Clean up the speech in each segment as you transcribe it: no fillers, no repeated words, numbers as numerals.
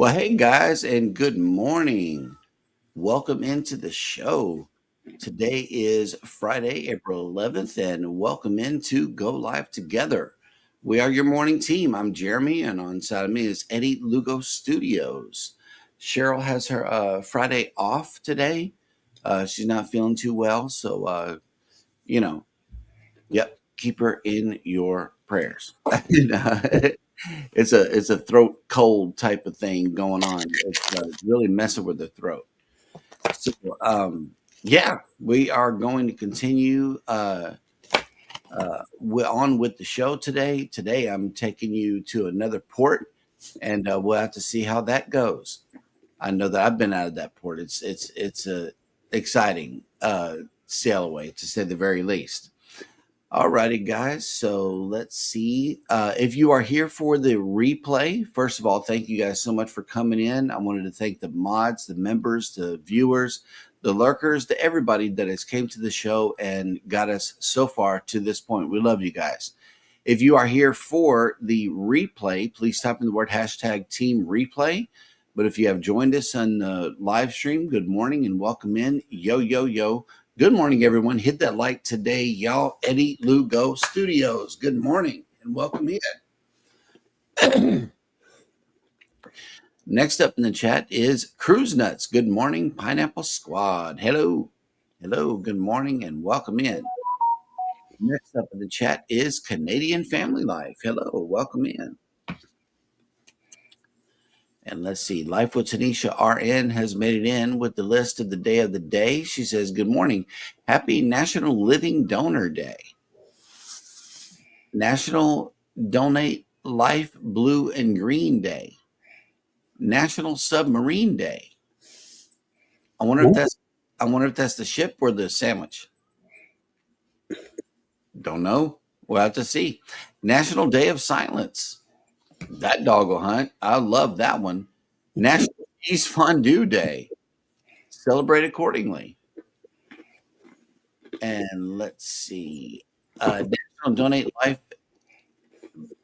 Well, hey guys, and good morning. Welcome into the show. Today is Friday, April 11th, and welcome into Go Live Together. We are your morning team. I'm Jeremy, and on side of me is Eddie Lugo Studios. Cheryl has her Friday off today. She's not feeling too well, so you know, yep, keep her in your prayers. It's a throat cold type of thing going on. It's really messing with the throat. So yeah, we are going to continue on with the show today. Today I'm taking you to another port, and we'll have to see how that goes. I know that I've been out of that port. It's a exciting sail away, to say the very least. Alrighty, guys. So let's see. If you are here for the replay, first of all, thank you guys so much for coming in. I wanted to thank the mods, the members, the viewers, the lurkers, to everybody that has came to the show and got us so far to this point. We love you guys. If you are here for the replay, please type in the word hashtag team replay. But if you have joined us on the live stream, good morning and welcome in. Yo, yo, yo. Good morning, everyone. Hit that like today, y'all. Eddie Lugo Studios. Good morning and welcome in. Next up in the chat is Cruise Nuts. Good morning, Pineapple Squad. Hello. Hello. Good morning and welcome in. Next up in the chat is Canadian Family Life. Hello. Welcome in. And let's see, Life with Tanisha RN has made it in with the list of the day of the day. She says, good morning. Happy National Living Donor Day. National Donate Life Blue and Green Day. National Submarine Day. I wonder if that's the ship or the sandwich. Don't know. We'll have to see. National Day of Silence. That dog will hunt. I love that one. National Cheese Fondue Day. Celebrate accordingly. And let's see. National Donate Life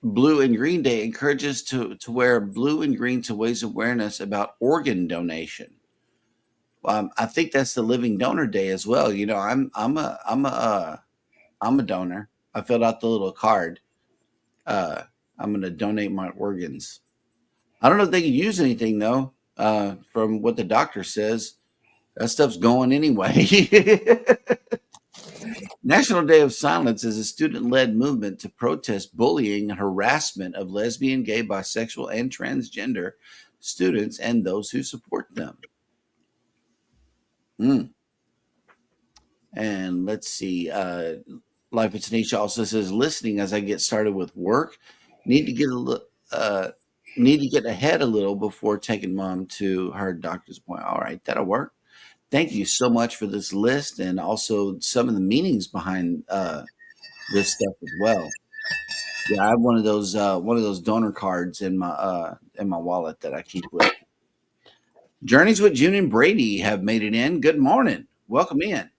Blue and Green Day encourages to wear blue and green to raise awareness about organ donation. I think that's the Living Donor Day as well. You know, I'm a donor. I filled out the little card. I'm going to donate my organs. I don't know if they can use anything though. From what the doctor says, that stuff's going anyway. National Day of Silence is a student-led movement to protest bullying and harassment of lesbian, gay, bisexual, and transgender students and those who support them. And let's see. Life with Tanisha also says, listening as I get started with work. Need to get ahead a little before taking mom to her doctor's appointment. All right, that'll work. Thank you so much for this list and also some of the meanings behind this stuff as well. Yeah, I have one of those donor cards in my wallet that I keep with. Journeys with June and Brady have made it in. Good morning. Welcome in.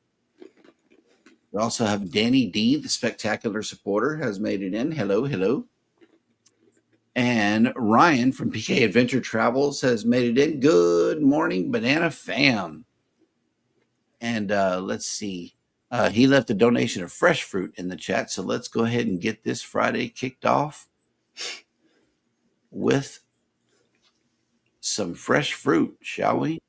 We also have Danny D, the spectacular supporter, has made it in. Hello, hello. And Ryan from PK Adventure Travels has made it in. Good morning, Banana Fam. And let's see. He left a donation of fresh fruit in the chat. So let's go ahead and get this Friday kicked off with some fresh fruit, shall we?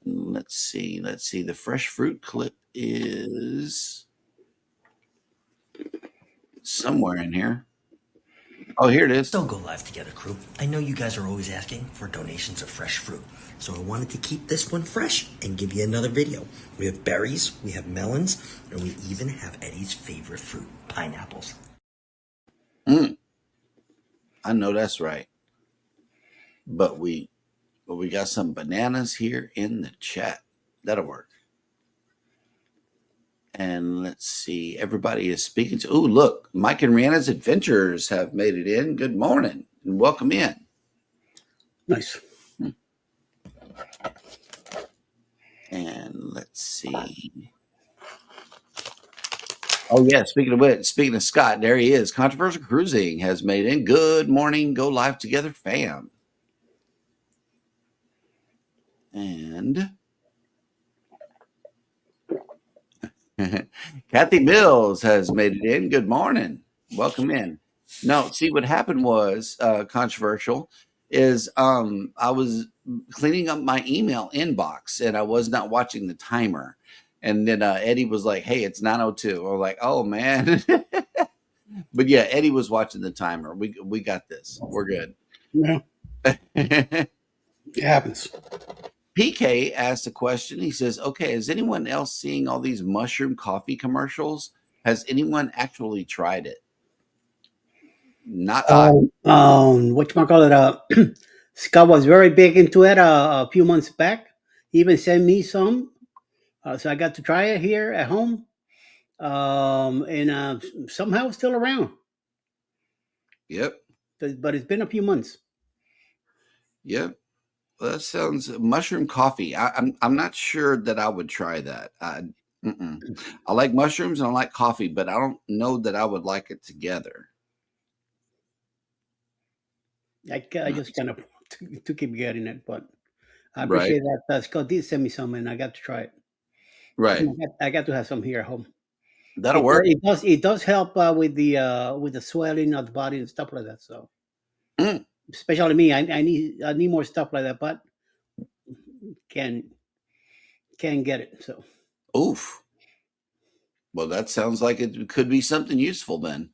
Let's see. The fresh fruit clip is somewhere in here. Oh, here it is. Don't go live together, crew. I know you guys are always asking for donations of fresh fruit, so I wanted to keep this one fresh and give you another video. We have berries, we have melons, and we even have Eddie's favorite fruit, pineapples. I know that's right. But we got some bananas here in the chat. That'll work. And let's see. Everybody is speaking to. Oh, look, Mike and Rihanna's Adventures have made it in. Good morning and welcome in. Nice. And let's see. Oh yeah, speaking of Scott, there he is. Controversial Cruising has made it in. Good morning, Go Live Together fam. And Kathy Mills has made it in. Good morning. Welcome in. No, see what happened was controversial is I was cleaning up my email inbox and I was not watching the timer. And then Eddie was like, "Hey, it's 9:02." I was like, "Oh man." But yeah, Eddie was watching the timer. We got this. We're good. Yeah, it happens. PK asked a question. He says, "Okay, is anyone else seeing all these mushroom coffee commercials? Has anyone actually tried it?" Not I. Whatchamacallit, Scott was very big into it a few months back. He even sent me some. So I got to try it here at home. And somehow it's still around. Yep. But it's been a few months. Yep. Well, that sounds mushroom coffee. I'm not sure that I would try that. Mm-mm. I like mushrooms and I like coffee, but I don't know that I would like it together. I just kind of to keep getting it. But I Right. appreciate that. Scott did send me some and I got to try it. Right. I got to have some here at home. That'll work. It does help with the swelling of the body and stuff like that. So Mm. especially me, I need more stuff like that, but can can get it. So Oof. Well, that sounds like it could be something useful then.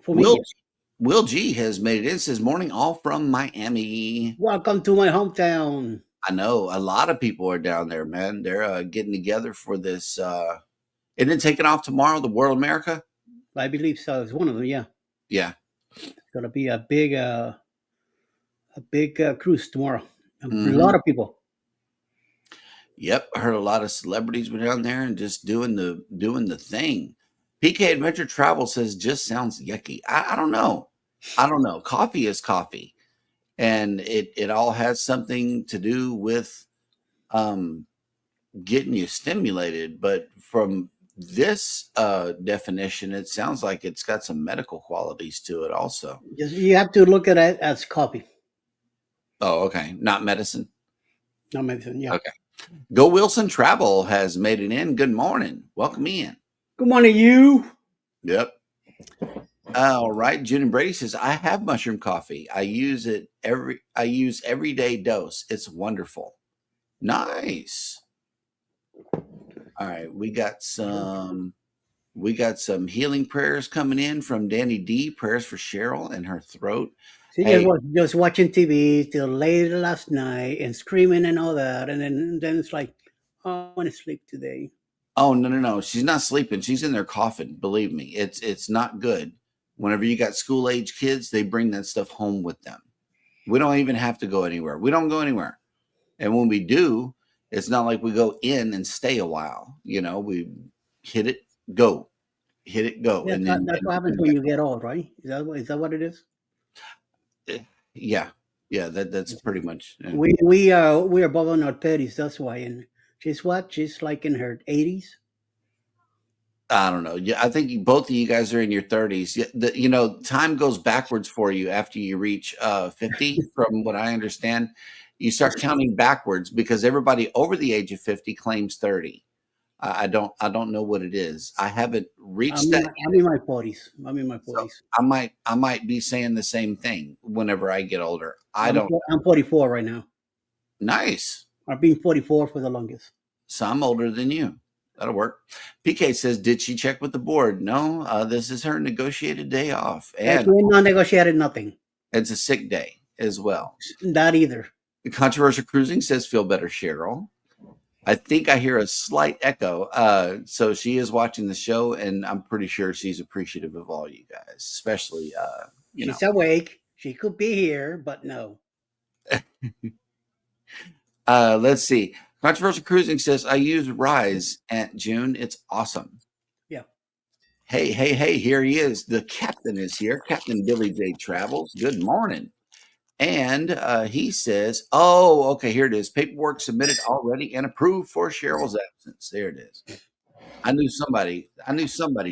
for me, Will yes. Will G has made it in. Says morning all from Miami. Welcome to my hometown. I know a lot of people are down there, man. They're getting together for this. Isn't it taking off tomorrow? The World America. I believe so. It's one of them. Yeah, Yeah. it's gonna be a big cruise tomorrow. A Hmm. lot of people. Yep, I heard a lot of celebrities were down there and just doing the thing. PK Adventure Travel says just sounds yucky. I don't know. I don't know. Coffee is coffee, and it all has something to do with um, getting you stimulated. But from this definition, it sounds like it's got some medical qualities to it, also. Just you have to look at it as coffee, Oh, okay, not medicine. not medicine. Yeah. Okay. Go Wilson Travel has made it in. Good morning. Welcome in. Good morning, you. Yep. All right. June and Brady says, I have mushroom coffee. I use everyday dose. It's wonderful. Nice. All right. We got some healing prayers coming in from Danny D. Prayers for Cheryl and her throat. She just Hey, was just watching TV till late last night and screaming and all that, and then it's like, oh, I want to sleep today. oh no, no, no. She's not sleeping. She's in there coughing. Believe me. It's not good. Whenever you got school age kids, they bring that stuff home with them. We don't even have to go anywhere. We don't go anywhere. And when we do, it's not like we go in and stay a while. We hit it, go, hit it, go, and then That's and what we happens come when back. you get old, right? Is that what it is? Eh, Yeah, yeah, that's pretty much. We are both in our 30s. That's why. And she's what? She's like in her 80s. I don't know. Yeah, I think both of you guys are in your 30s. Time goes backwards for you after you reach 50. From what I understand, you start counting backwards because everybody over the age of 50 claims 30. I don't know what it is. I haven't reached that. I'm in my 40s. I'm in my So 40s. I might be saying the same thing whenever I get older. I don't. I'm 44 right now. Nice. I've been 44 for the longest. So I'm older than you. That'll work. PK says, did she check with the board? No, this is her negotiated day off, It's and not negotiated nothing. it's a sick day as well. Not either. The controversial cruising says, feel better, Cheryl. I think I hear a slight echo. So she is watching the show, and I'm pretty sure she's appreciative of all you guys, especially you know. She's awake. She could be here, but no. Let's see. Controversial Cruising says, I use Rise, Aunt June. It's awesome. Yeah. Hey, hey, hey, here he is. The captain is here. Captain Billy J. Travels. Good morning. And he says, oh, okay, here it is. Paperwork submitted already and approved for Cheryl's absence. There it is. I knew somebody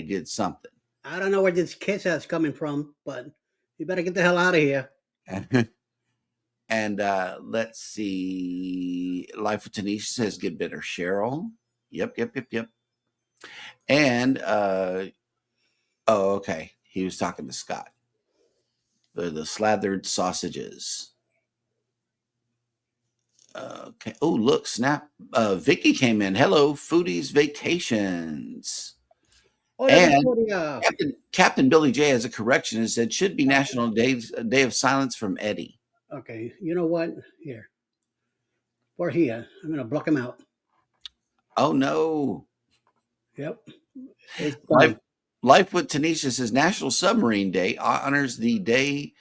did something. I don't know where this kiss is coming from, but you better get the hell out of here. And let's see. Life with Tanisha says get better, Cheryl. Yep, yep, yep, yep. And oh, okay. He was talking to Scott. The slathered sausages. Okay. Oh, look, snap. Vicky came in. Hello, Foodies Vacations. Hola, And Victoria. Captain Billy J has a correction and said should be National Day of Silence from Eddie. Okay, you know what? Here. We're here. I'm going to block him out. Oh no. Yep. It's Life done. Life with Tanisha says National Submarine Day honors the day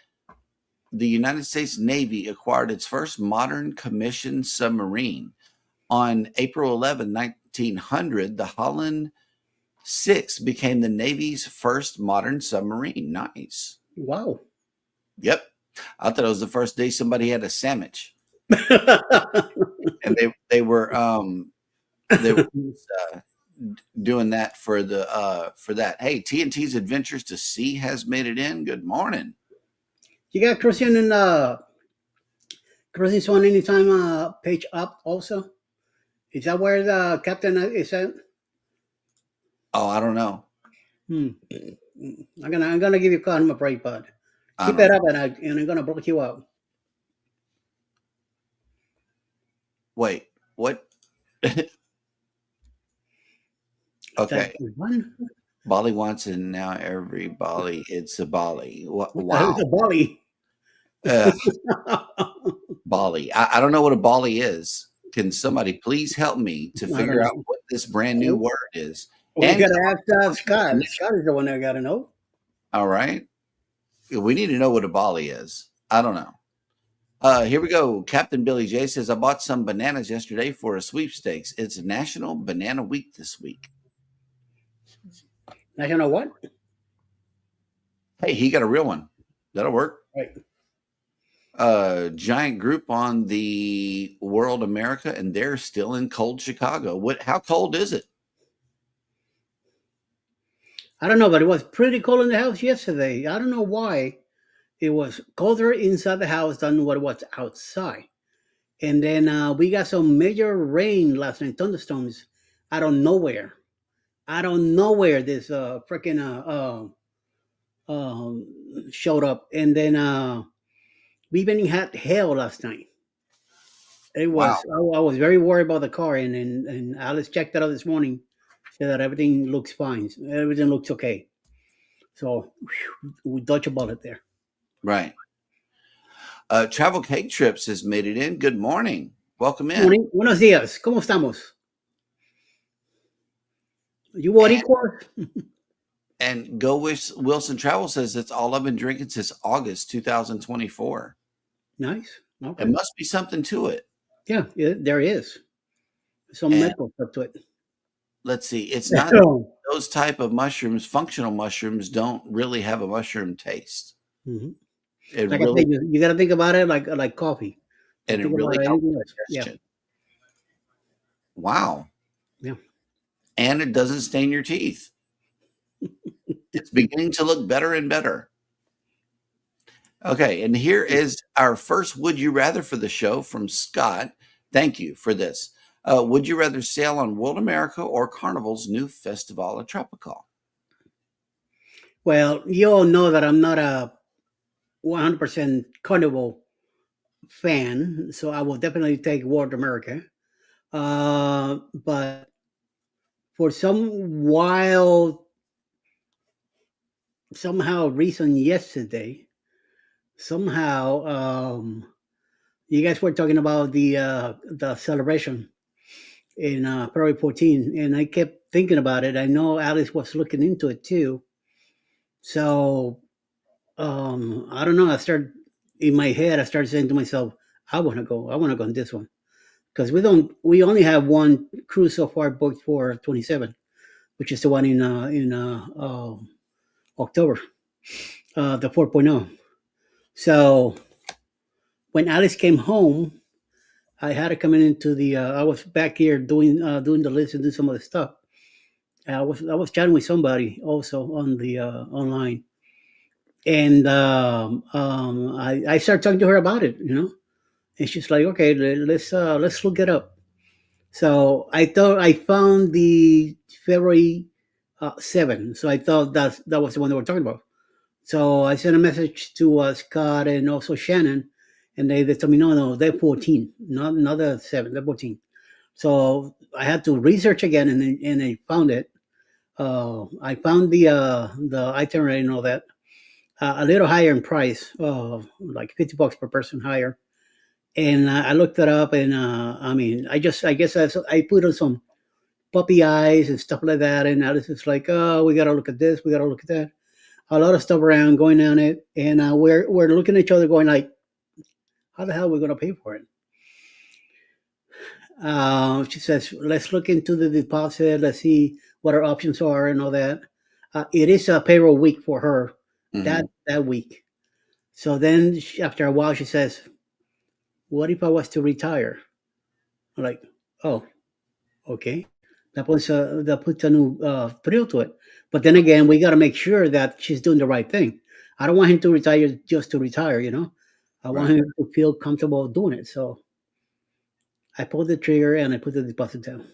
the United States Navy acquired its first modern commissioned submarine. On April 11, 1900, the Holland 6 became the Navy's first modern submarine. Nice. Wow. Yep. I thought it was the first day somebody had a sandwich. And they were doing that for that. Hey, TNT's Adventures to Sea has made it in. Good morning. You got Christian and Christian's on anytime page up also? Is that where the captain is at? Oh, I don't know. I'm gonna give you a call on my break, bud. I Keep don't it know. up and I'm gonna block you out. Wait, what? Is that Okay. one? Bali wants it now. Every Bali, it's a Bali. What the hell Wow. is a Bali? Bali. I don't know what a Bali is. Can somebody please help me to I don't figure out know. what this brand new word is? We And gotta ask Scott. Scott is the one that gotta know. all right, we need to know what a Bali is. I don't know. Here we go. Captain Billy J says, I bought some bananas yesterday for a sweepstakes. It's National Banana Week this week. National what? Hey, he got a real one. That'll work. Right. Giant group on the World America, and they're still in cold Chicago. How cold is it? I don't know, but it was pretty cold in the house yesterday. I don't know why. It was colder inside the house than what it was outside. And then we got some major rain last night, thunderstorms out of nowhere. Out of nowhere, this freaking showed up. And then we even had hail last night. It Wow. was, I was very worried about the car. And Alice checked it out this morning, said that everything looks fine. Everything looks okay. So we dodged a bullet there. Right. Travel Cake Trips has made it in. Good morning. Welcome in. Morning. Buenos días. ¿Cómo estamos? You Boricua? And Go Wilson Travel says it's all I've been drinking since August 2024. Nice. Okay. There must be something to it. Yeah, there is some And medical stuff to it. let's see. It's not those type of mushrooms. Functional mushrooms don't really have a mushroom taste. Mhm. It Like really, I said, you got to think about it like coffee. and it Think really about helps anything else. Yeah, digestion. Wow. yeah. And it doesn't stain your teeth. It's beginning to look better and better. Okay, and here is our first Would You Rather for the show from Scott. Thank you for this. Would you rather sail on World America or Carnival's new Festival Tropical? Well, you all know that I'm not a 100% Carnival fan, so I will definitely take World America. But for some wild somehow reason yesterday, somehow you guys were talking about the celebration in February 14, and I kept thinking about it. I know Alice was looking into it too. So I don't know. I started in my head. I started saying to myself, "I want to go. I want to go on this one because we don't. We only have one cruise so far booked for 27, which is the one in October, the 4.0. So when Alice came home, I had to come into the. I was back here doing the list and doing some of the stuff. I was chatting with somebody also on the online, and I started talking to her about it. And she's like, okay, let's look it up. So I thought I found the February 7. So I thought that was the one they were talking about. So I sent a message to Scott and also Shannon, and they told me no, they're 14, not the 7, they're 14. So I had to research again, and I found it. I found the itinerary and all that, a little higher in price, like $50 per person higher. And I looked it up, and I mean, I guess I put on some puppy eyes and stuff like that, and I was just like, oh, we gotta look at this, we gotta look at that, a lot of stuff around going on it, and we're looking at each other, going like, how the hell are we gonna pay for it? She says, let's look into the deposit, let's see what our options are and all that. It is a payroll week for her, Hmm. that week. So then after a while, she says, what if I was to retire? I'm like, oh, okay. That puts a new thrill to it. But then again, we got to make sure that she's doing the right thing. I don't want him to retire just to retire, you know. I want Right. him to feel comfortable doing it. So I pulled the trigger and I put the deposit down.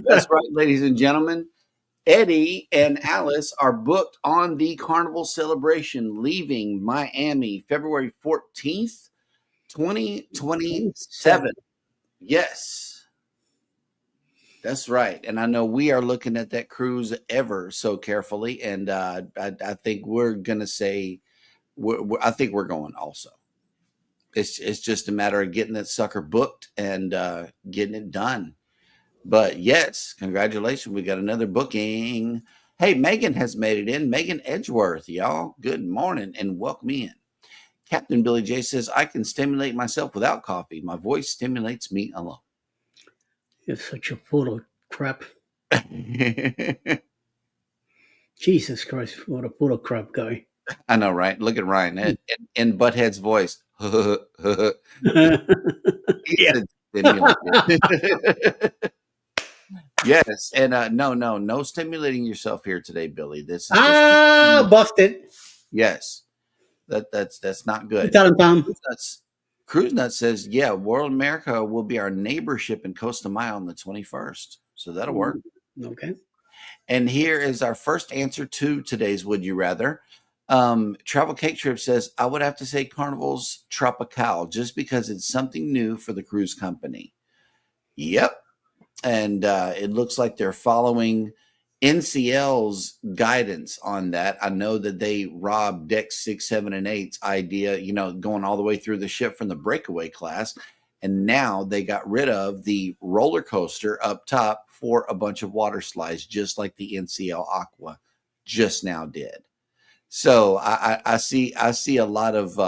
That's right, ladies and gentlemen. Eddie and Alice are booked on the Carnival celebration, leaving Miami February 14th, 2027. 27. Yes, that's right. And I know we are looking at that cruise ever so carefully. And I think we're going to say, I think we're going also. It's just a matter of getting that sucker booked and getting it done. But yes, congratulations. We got another booking. Hey, Megan has made it in. Megan Edgeworth, y'all. Good morning and welcome in. Captain Billy J says, I can stimulate myself without coffee. My voice stimulates me alone. You're such a full of crap. I Jesus Christ, what a full of crap guy. know, right? Look at Ryan in Butthead's voice. He Yeah. said stimulated. Yes. And no stimulating yourself here today, Billy. This is just Busted. yes. That's not You good. tell him, Tom. Cruise Nuts, Cruise Nuts says, yeah, World America will be our neighbor ship in Costa Maya on the 21st. So that'll work. Okay. And here is our first answer to today's Would You Rather. Travel Cake Trip says, I would have to say Carnival's Tropical just because it's something new for the cruise company. Yep. And it looks like they're following NCL's guidance on that. I know that they robbed Deck 6, 7, and 8's idea, going all the way through the ship from the breakaway class. And now they got rid of the roller coaster up top for a bunch of water slides, just like the NCL Aqua just now did. So I see a lot of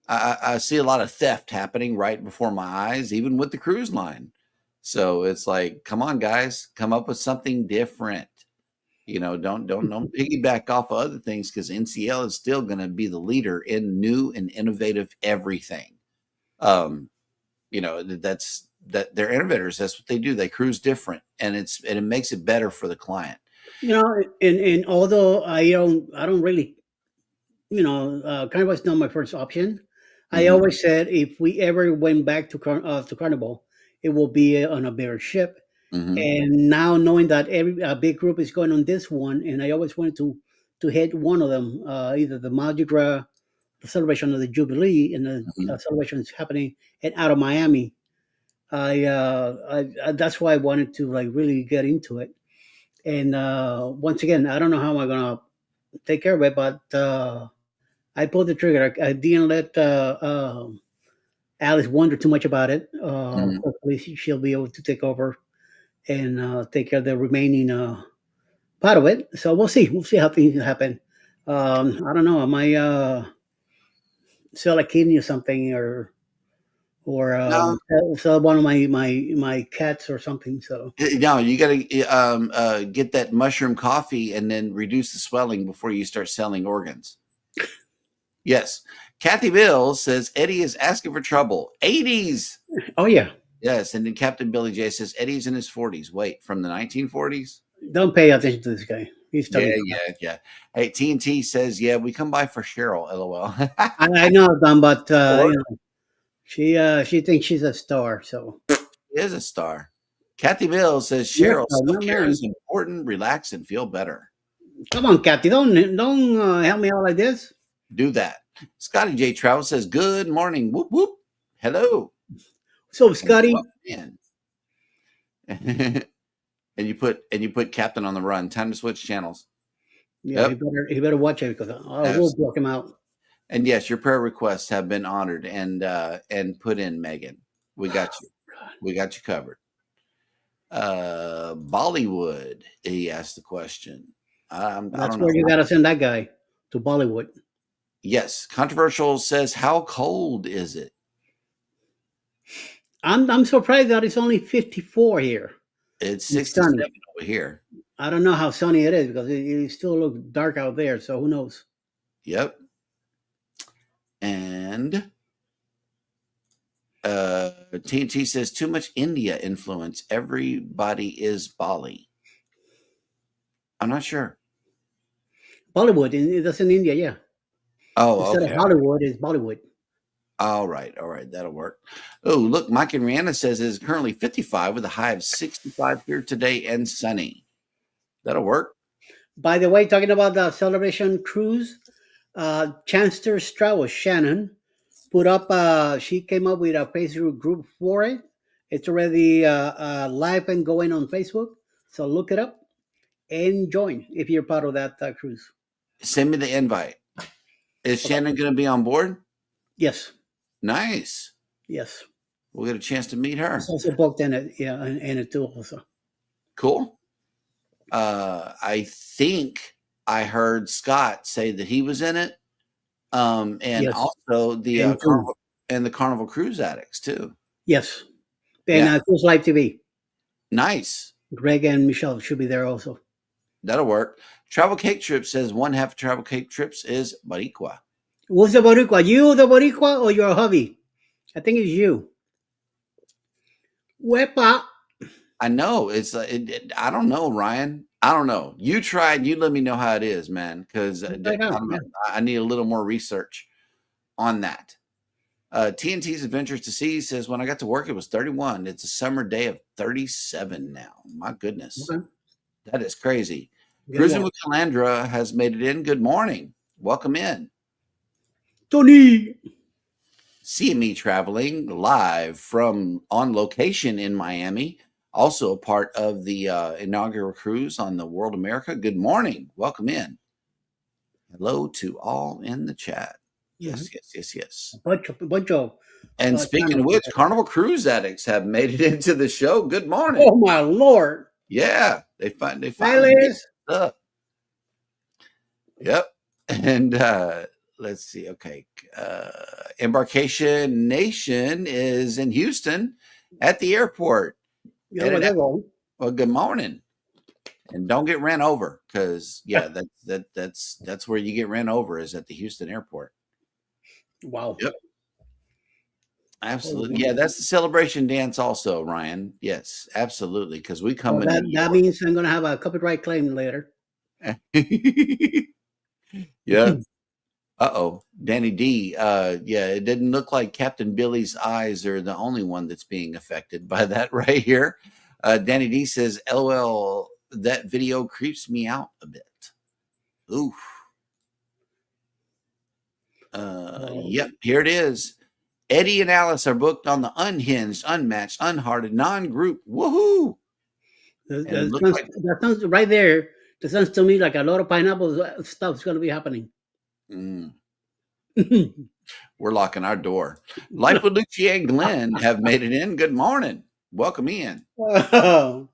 I see a lot of theft happening right before my eyes, even with the cruise line. So it's like, come on, guys, come up with something different. Don't piggyback off of other things because NCL is still going to be the leader in new and innovative everything. Um, that's that they're innovators. That's what they do. They cruise different, and it makes it better for the client. And although I don't really, Carnival is not my first option. I Hmm. always said if we ever went back to Carnival, it will be on a bigger ship. Hmm. And now knowing that every a big group is going on this one, and I always wanted to hit one of them, either the Mardi Gras, the celebration of the Jubilee, and the Hmm. celebration is happening out of Miami. That's why I wanted to like really get into it. And once again, I don't know how I'm gonna take care of it, but I pulled the trigger. I didn't let Alice wonder too much about it. Mhm. Hopefully, she'll be able to take over and take care of the remaining part of it. So we'll see. We'll see how things happen. I don't know. I might sell a kidney or something, or No, sell one of my cats or something. So no, you got to get that mushroom coffee and then reduce the swelling before you start selling organs. Yes. Kathy Bill says Eddie is asking for trouble. 80s. oh yeah, Yes. And then Captain Billy J says Eddie's in his 40s. Wait, from the 1940s? don't pay attention to this guy. He's Yeah, talking crap. yeah, yeah. Hey, TNT says, yeah, we come by for Cheryl, LOL. I know, Don, but Or she thinks she's a star. So she is a star. Kathy Bill says, yes, Cheryl, no self care man. is important. Relax and feel better. Come on, Kathy, don't help me out like this. Do that. Scotty J. Travel says, good morning. Whoop, whoop. Hello. So, And Scotty, welcome in. and you put Captain on the run. Time to switch channels. yeah, Yep. he better watch it because I will Absolutely. block him out. And yes, your prayer requests have been honored and put in, Megan. We got you. We got you covered. Bollywood, he asked the question. I That's don't know. where you gotta send that guy to Bollywood. Yes, controversial says, how cold is it? I'm surprised that it's only 54 here. It's It's sunny. 67 over here. I don't know how sunny it is because it still looks dark out there. So who knows? Yep. And TNT says, too much India influence. Everybody is Bali. I'm not sure. Bollywood, that's in India, yeah. Oh, Instead of okay. Hollywood, it's Bollywood. All right. All right. That'll work. Oh, look, Mike and Rihanna says it is currently 55 with a high of 65 here today and sunny. That'll work. By the way, talking about the celebration cruise, Chancellor Strauss Shannon put up. She came up with a Facebook group for it. It's already live and going on Facebook. So look it up and join if you're part of that cruise. Send me the invite. Is Okay. Shannon going to be on board? Yes. Nice. Yes. We'll get a chance to meet It's her. also booked in it. Yeah, and it too. Also. Cool. I think I heard Scott say that he was in it. And Yes. also the And two. Carnival Cruise Addicts too. Yes. And Yeah. Cruise Live TV. Nice. Greg and Michelle should be there also. That'll work. Travel Cake Trip says one half of Travel Cake Trips is Baricua. Who's the Boricua? You the Boricua or your hubby? I think it's you. Wepa. I know it's. I don't know, Ryan. I don't know. You try and you let me know how it is, man. Because I Right now. don't Yeah. know. I need a little more research on that. TNT's Adventures to Sea says when I got to work, it was 31. It's a summer day of 37 now. My goodness, Okay. that is crazy. Get Cruising well. with Calandra has made it in. Good morning. Welcome in. Tony. CME Traveling live from on location in Miami. Also a part of the inaugural cruise on the World America. Good morning. Welcome in. Hello to all in the chat. Yes, yes, yes, yes. Bunch of And speaking of channels. which, Carnival Cruise Addicts have made it into the show. Good morning. Oh my lord. Yeah, they Hi, finally made Liz. it up. Yep. And let's see. Okay. Embarkation Nation is in Houston at the airport. Yeah, well, Headed out. they're wrong. Well, good morning. And don't get ran over because yeah, that's where you get ran over is at the Houston airport. Wow. Yep. Absolutely. Yeah, that's the celebration dance also, Ryan. Yes, absolutely. Because we come Well, into New that means I'm gonna have a copyright claim later. York. Yep. Uh-oh. Danny D. Yeah, it didn't look like Captain Billy's eyes are the only one that's being affected by that right here. Danny D says, LOL, that video creeps me out a bit. Oof. Yep, here it is. Eddie and Alice are booked on the unhinged, unmatched, unhearted, non-group. Woohoo! That, and it that, looks sounds, like that sounds right there. That sounds to me like a lot of pineapple stuff's going to be happening. mm, we're locking our door. Life with Lucia and Glenn have made it in. Good morning. Welcome in. Oh,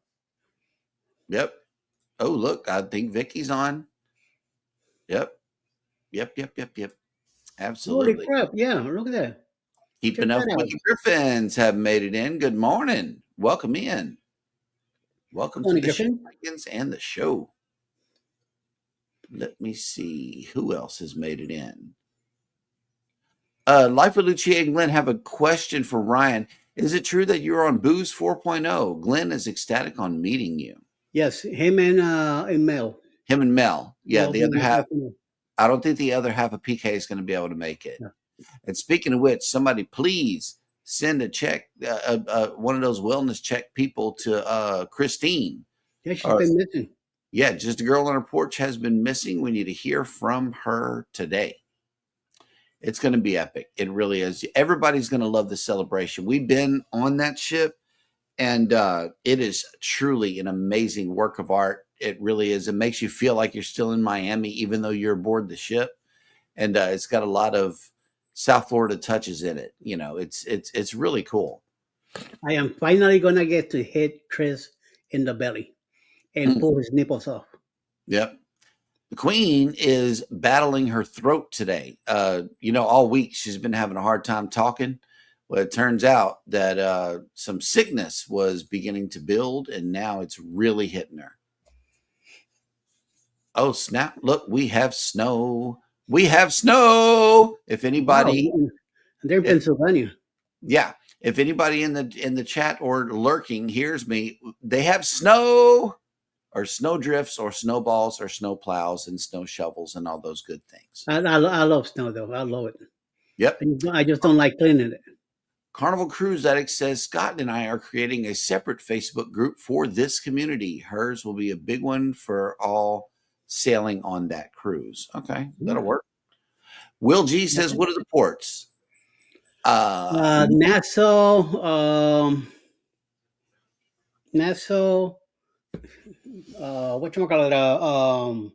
Yep. Oh, look, I think Vicky's on. Yep. Yep. Yep. Yep. Yep. holy Absolutely. crap. Yeah, look at that. Check Keeping up that with out. the Griffins have made it in. Good morning. Welcome in. Welcome to Tony the Griffin. shenanigans and the show. Let me see who else has made it in. Life with Lucia and Glenn have a question for Ryan. Is it true that you're on Booze 4.0? Glenn is ecstatic on meeting you. Yes, him and Mel. Him and Mel. Yeah, Well, the other in the half. afternoon. I don't think the other half of PK is going to be able to make it. Yeah. And speaking of which, somebody please send a check, one of those wellness check people to Christine. Yeah, she's Or been missing. yeah, just a girl on her porch has been missing. We need to hear from her today. It's going to be epic. It really is. Everybody's going to love the celebration. We've been on that ship, and it is truly an amazing work of art. It really is. It makes you feel like you're still in Miami, even though you're aboard the ship. And it's got a lot of South Florida touches in it. You know, it's really cool. I am finally going to get to hit Chris in the belly and pull his nipples off. Yep. The Queen is battling her throat today. All week she's been having a hard time talking. Well, it turns out that some sickness was beginning to build, and now it's really hitting her. Oh, snap. Look, we have snow. We have snow. If Wow, anybody, they're in if, Pennsylvania. yeah, if anybody in the chat or lurking hears me, they have snow or snow drifts or snowballs or snow plows and snow shovels and all those good things. I love snow though. I love it. Yep. I just don't like cleaning it. Carnival Cruise Addict says Scott and I are creating a separate Facebook group for this community. Hers will be a big one for all sailing on that cruise. Okay, that'll work. Will G says, what are the ports? Nassau, Nassau, whatchamacallit,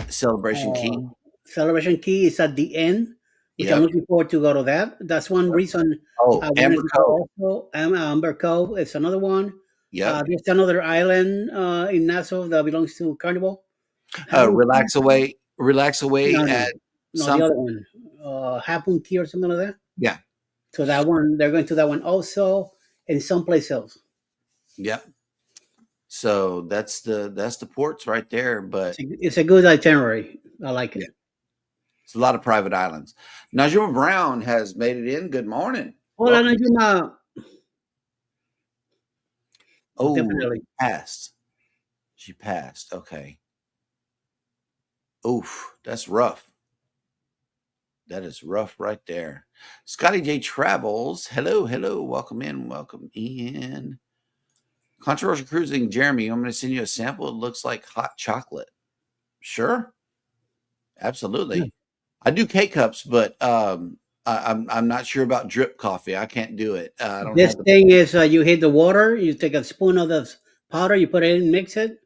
Celebration Key. Celebration Key is at the end, which I'm Yep. looking forward to go to that. That's one reason Oh, I wanted Amber to go Cove. also. Amber Cove is another one. Yep. There's another island in Nassau that belongs to Carnival. Relax away No, at no, some. the other one, Hapun Key or something like that. Yeah. So that one, they're going to that one also, and someplace else. Yep. So that's the ports right there, but It's a good itinerary. I like it. yeah, it's a lot of private islands. Najuma Brown has made it in. Good morning. Hola, Welcome. Najuma. Oh, Definitely. passed. She passed. Okay. Oof, that's rough. That is rough right there. Scotty J Travels. Hello, hello. Welcome in. Welcome in. Controversial Cruising, Jeremy. I'm going to send you a sample. It looks like hot chocolate. Sure. Absolutely. Yeah. I do K cups, but I'm not sure about drip coffee. I can't do it. I don't This have the. thing is you hit the water, you take a spoon of the powder, you put it in, mix it,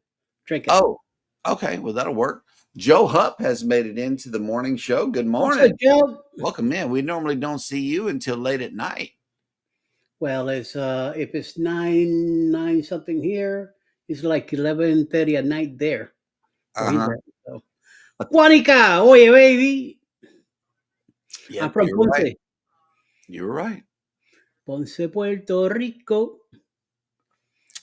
drink it. Oh, okay. Well, that'll work. Joe Hupp has made it into the morning show. Good What's morning. up, Joe? Welcome in. We normally don't see you until late at night. Well, it's if it's nine something here, it's like 11:30 at night there. So. Juanica, oye, baby. Yeah, I'm from you're Ponce. right. You're right. Ponce, Puerto Rico.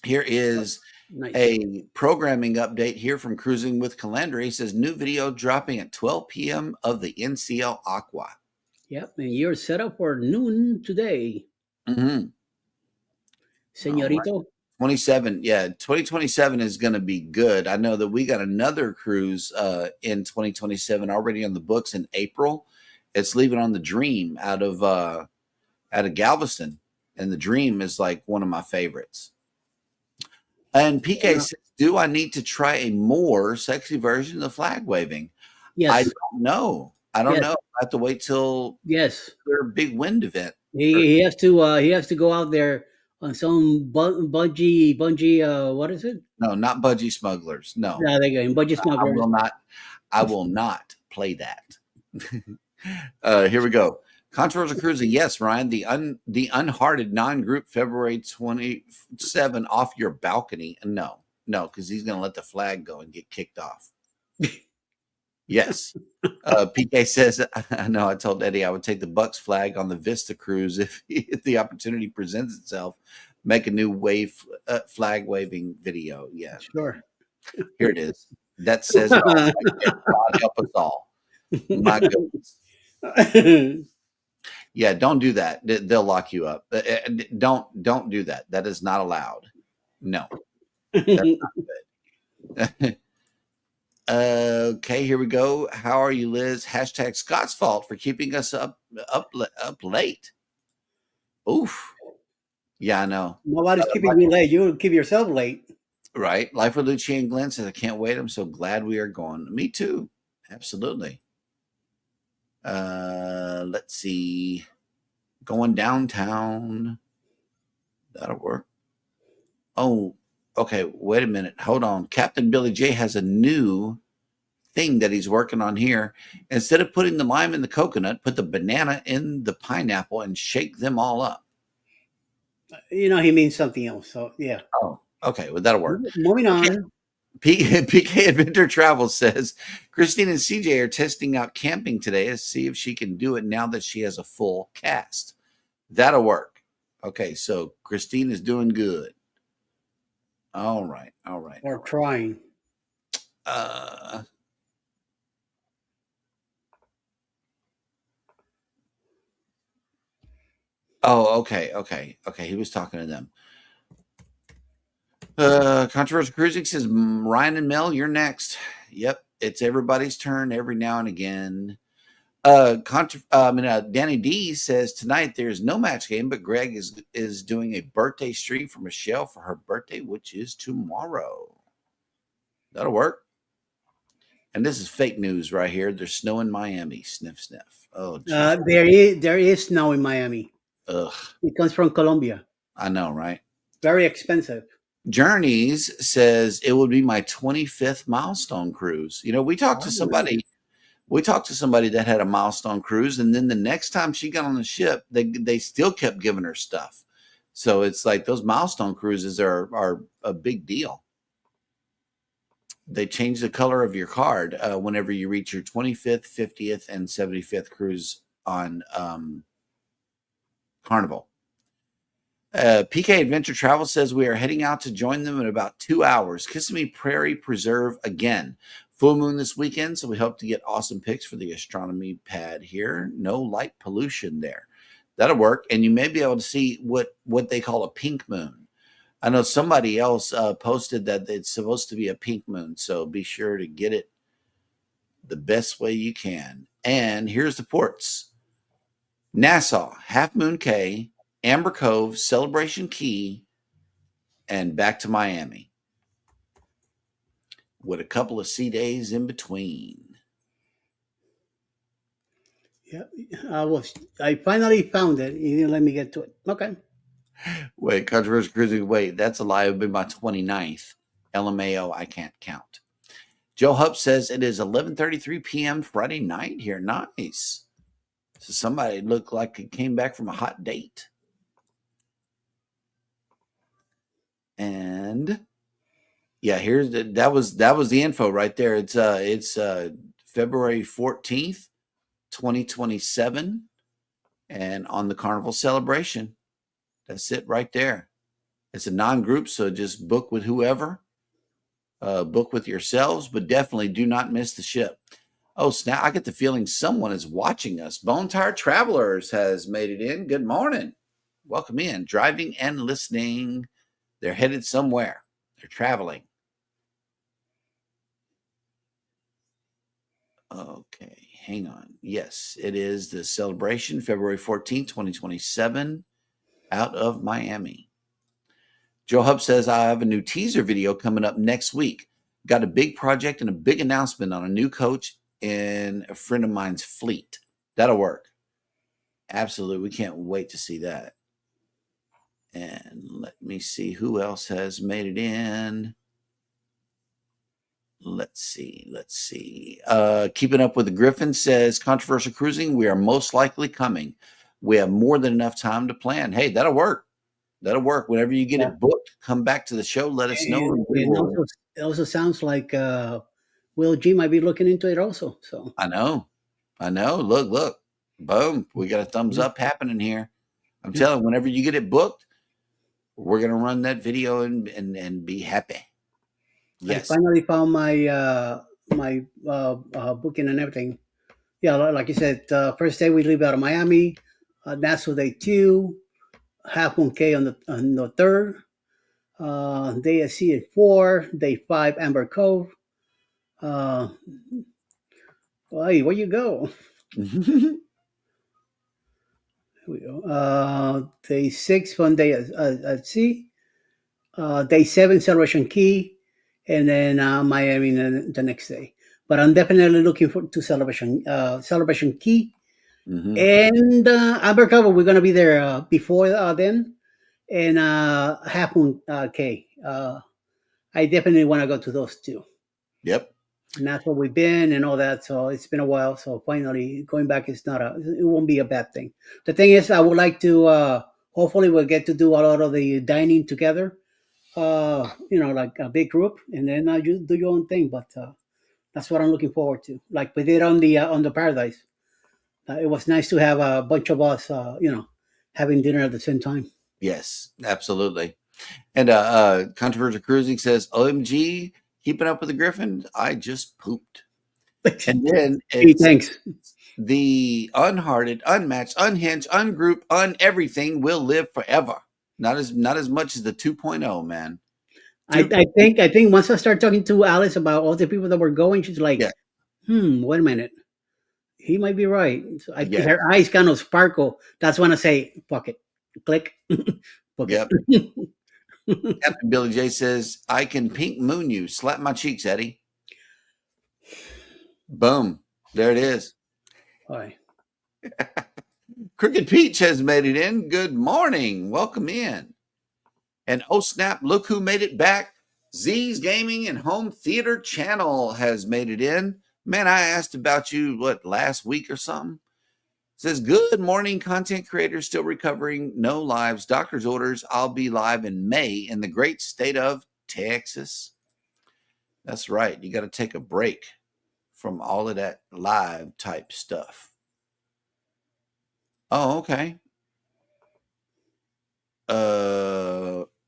Here is Nice. a programming update here from Cruising with Calandra. He says new video dropping at 12 p.m. of the NCL Aqua. Yep, and you're set up for noon today. Mm-hmm. Señorito. Right. 27. Yeah, 2027 is going to be good. I know that we got another cruise in 2027 already on the books in April. It's leaving on the Dream out of Galveston, and the Dream is like one of my favorites. And PK says, do I need to try a more sexy version of the flag waving? Yes. I don't know. I don't know. I have to wait till yes their big wind event. He has to go out there on some bungee. What is it? No, not budgie smugglers. No, Yeah, they go bungee I smugglers. will not. I will not play that. Here we go. Controversial cruising. Yes, Ryan. The unhearted non-group February 27 off your balcony. No, no, because he's going to let the flag go and get kicked off. Yes. PK says, I know I told Eddie I would take the Bucks flag on the Vista cruise if the opportunity presents itself. Make a new flag waving video. Yeah. Sure. Here it is. That says it all right there. God help us all. My goodness. Yeah, don't do that. They'll lock you up. Don't do that. That is not allowed. No, that's not good. Okay, here we go. How are you, Liz? Hashtag Scott's fault for keeping us up late. Oof. Yeah, I know. Nobody's keeping you late. You keep yourself late. Right. Life with Lucia and Glenn says, I can't wait. I'm so glad we are going. Me too. Absolutely. Let's see. Going downtown. That'll work. Oh, okay. Wait a minute. Hold on. Captain Billy J has a new thing that he's working on here. Instead of putting the lime in the coconut, put the banana in the pineapple and shake them all up. He means something else. So yeah. Oh, okay. Well, that'll work. Moving on. PK Adventure Travel says Christine and CJ are testing out camping today to see if she can do it now that she has a full cast. That'll work. Okay, so Christine is doing good. All right. Or trying. Oh, okay. He was talking to them. Controversial Cruising says Ryan and Mel, you're next. Yep, it's everybody's turn every now and again. Danny D says tonight there's no match game, but Greg is doing a birthday stream for Michelle for her birthday, which is tomorrow. That'll work. And this is fake news right here. There's snow in Miami. Sniff, sniff. Oh, there is snow in Miami. Ugh. It comes from Colombia. I know, right? Very expensive. Journeys says it would be my 25th milestone cruise. We talked to somebody. We talked to somebody that had a milestone cruise, and then the next time she got on the ship, they still kept giving her stuff. So it's like those milestone cruises are a big deal. They change the color of your card whenever you reach your 25th, 50th, and 75th cruise on Carnival. PK Adventure Travel says we are heading out to join them in about 2 hours. Kissimmee Prairie Preserve again. Full moon this weekend, so we hope to get awesome pics for the astronomy pad here. No light pollution there. That'll work, and you may be able to see what they call a pink moon. I know somebody else posted that it's supposed to be a pink moon, so be sure to get it the best way you can. And here's the ports. Nassau, Half Moon Cay, Amber Cove, Celebration Key, and back to Miami, with a couple of sea days in between. Yeah, I finally found it. You didn't let me get to it. Okay. Wait, Controversial Cruising. Wait, that's a lie. It would be my 29th. LMAO, I can't count. Joe Hupp says it is 11:33 p.m. Friday night here. Nice. So somebody looked like it came back from a hot date. And yeah, that was the info right there. It's February 14th, 2027, and on the Carnival Celebration. That's it right there. It's a non-group, so just book with whoever. Book with yourselves, but definitely do not miss the ship. Oh, snap. I get the feeling someone is watching us. Bone Tired Travelers has made it in. Good morning. Welcome in. Driving and listening. They're headed somewhere. They're traveling. Okay, hang on. Yes, it is the celebration, February 14th, 2027, out of Miami. Joe Hub says, I have a new teaser video coming up next week. Got a big project and a big announcement on a new coach in a friend of mine's fleet. That'll work. Absolutely. We can't wait to see that. And let me see who else has made it in. Let's see. Let's see. Keeping Up with the Griffin says controversial cruising. We are most likely coming. We have more than enough time to plan. Hey, that'll work. That'll work. Whenever you get Yeah. it booked, come back to the show. Let us know, And, and we and will. also, it also sounds like Will G might be looking into it also. So I know. I know. Look, look. Boom. We got a thumbs yeah, up happening here. I'm yeah. telling you, whenever you get it booked, we're gonna run that video and be happy. I Yes. finally found my booking and everything. Yeah, like you said, first day we leave out of Miami, Nassau day 2, Half Moon Cay on the 3rd, day at sea at 4, day 5 Amber Cove. Uh, hey, where you go? Here we go. Day 6 fun day at sea. Day 7 Celebration Key, and then Miami the next day. But I'm definitely looking for to Celebration Key. Hmm. And Abercover, we're gonna be there before then, and Half Moon K. I definitely want to go to those two, Yep. and that's where we've been and all that. So it's been a while. So finally, going back is not a. It won't be a bad thing. The thing is, I would like to. Hopefully, we'll get to do a lot of the dining together. Like a big group, and then you do your own thing. But that's what I'm looking forward to. Like we did on the Paradise. It was nice to have a bunch of us, having dinner at the same time. Yes. Absolutely. And controversial cruising says, "OMG, keeping up with the Griffin. I just pooped." And then Hey, it's thanks. the unhearted, unmatched, unhinged, ungroup, everything will live forever. Not as much as the 2.0, man. I, Two, I think I think once I start talking to Alice about all the people that were going, she's like, yeah, wait a minute, he might be right. So yeah, her eyes kind of sparkle. That's when I say, fuck it, click, book it. yep. Captain Billy J says, "I can pink moon you. Slap my cheeks, Eddie." Boom. There it is. All right. Crooked Peach has made it in. Good morning. Welcome in. And oh snap, look who made it back. Z's Gaming and Home Theater Channel has made it in. Man, I asked about you, last week or something? Says, good morning, content creators still recovering, no lives, doctor's orders. I'll be live in May in the great state of Texas. That's right. You got to take a break from all of that live type stuff. Oh, okay.